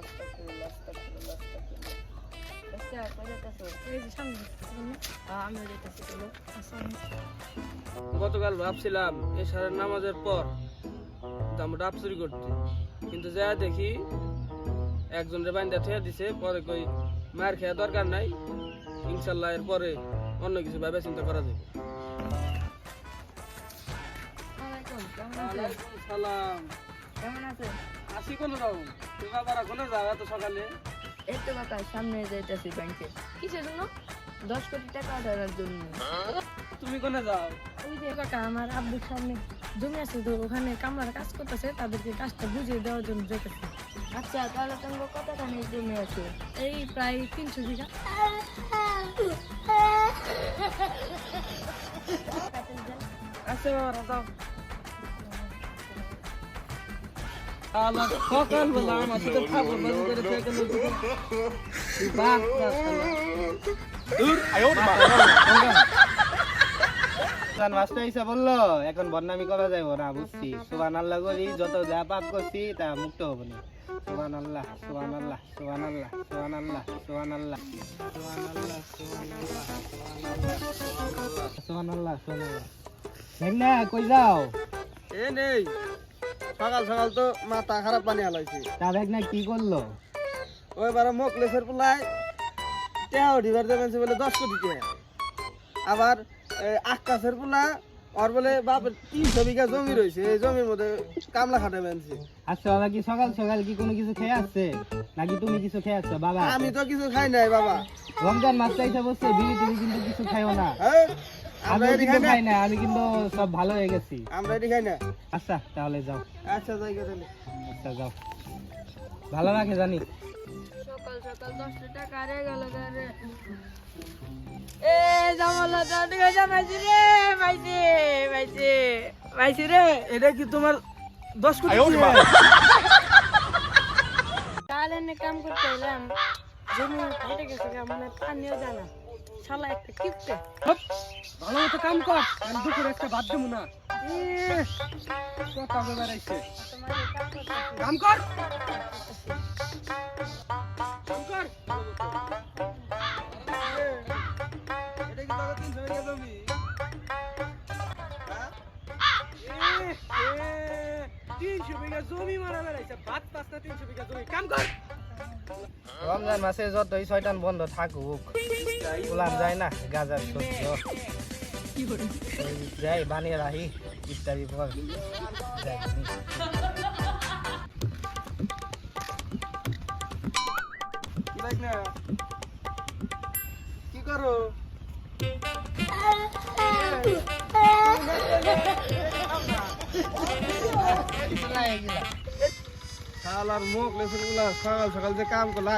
আস্তাগফিরুল্লাহ আস্তাগফিরুল্লাহ আস্তাগফিরুল্লাহ। আচ্ছা কই যাইতাছো? এই যে সামনে আমিও যাইতাছি চলো। গতকাল ভাবছিলাম এশারের নামাজের পর আমরা ডাব চুরি করতে, কিন্তু যা দেখি একজনের বাইন্দা ঠেয়া দিছে। পরে কই মার খেয়া দরকার নাই, ইনশাল্লাহ এর পরে অন্য কিছু ভাবে চিন্তা করা যাবে। সালাম, কেমন আছেন? আসি কোন রকম। তুমি আবার কোনে যাও এত সকালে? এই তো কাকা সামনে যাইতাছি ব্যাংকে। কিসের জন্য? 10 কোটি টাকা উঠানোর জন্য। তুমি কোনে যাও? ওই যে কাকা আমার আব্বুর সামনে জমি আছে, তো ওখানে কামলারা কাজ করতেছে, তাদেরকে কাজটা বুঝিয়ে দেওয়ার জন্য যেতেছে। আচ্ছা তাহলে তোমার কতখানি জমি আছে? এই প্রায় 300 বিঘা। আচ্ছা বাবা যাও। আল্লাহ সকাল বেলা আমার সাথে ঠাকুর বাজি করে থেকে লোক বাপ মাস্টার হিসেবে বললো এখন বদনামি করা যাবো না, বুঝছি। সুবহানাল্লাহ করি, যত যা পাপ করছি তা মুক্ত হবো না। সুবহানাল্লাহ সুবহানাল্লাহ সুবহানাল্লাহ সুবহানাল্লাহ সুবহানাল্লাহ সুবহানাল্লাহ সুবহানাল্লাহ সুবহানাল্লাহ। দেখ না কই যাও? এ নেই, সকাল সকাল তো মাথা খারাপ বানিয়ে হালাইছে। তা দেখ না কি করলো? ওই বারে মোকলেসের পোলায় টেয়াও ঢিবার দেবেন বলে 10 কোটি টাকা। আবার আকাশের পোলা ওর বলে বাপের 300 বিঘা জমি রয়েছে, এই জমির মধ্যে কামলা খাটাবে আনছে। আচ্ছা ওরা কি সকাল সকাল কি কোনো কিছু খেয়ে আসছে নাকি তুমি কিছু খেয়ে আসছো? বাবা আমি তো কিছু খাই নাই বাবা। রমজান মাস্টার হিসেবে বলছে বিড়ি টিড়ি কিন্তু কিছু খাইও না। হ্যাঁ, আমরা আমি এটি কিন্তু খাই না, খাই না, আমি কিন্তু সব ভালো হয়ে গেছি। আমরা এটি খাই না। আচ্ছা তাহলে যাও। আচ্ছা যাই গে তাহলে। আচ্ছা যাও, ভালো রাখে জানি। সকাল সকাল 10 টাকা রে গেল রে। এ জামালা দাদি গজা মাইছি রে, মাইছি মাইছি মাইছি রে। এটা কি তোমার 10 কোটি টাকা? কাল এনে কাম করতে এলাম, জমি ফেটে গেছে, মানে পানিও জানা শালা একটা কিপটে। ভালো মতো কাম কর, আমি দুপুরে একটা ভাত দেবো না। কথা বেড়াইছে, কাম কর কাম কর। এটা কি তোর 300 বিঘা জমি? হ্যাঁ? 300 বিঘা জমি মারা বেড়াইছে, ভাত পাস না 300 বিঘা জমি, কাম কর। রমজান মাসে যতই শয়তান বন্ধ থাকুক, উলান যায় না গাজার সহ্য। যাই বানিয়ে রাখি ইফতারি পর যাই। কি লাগ না? কি করো? শালার মুখ লেসে গুলা সকাল সকাল যে কাম করলা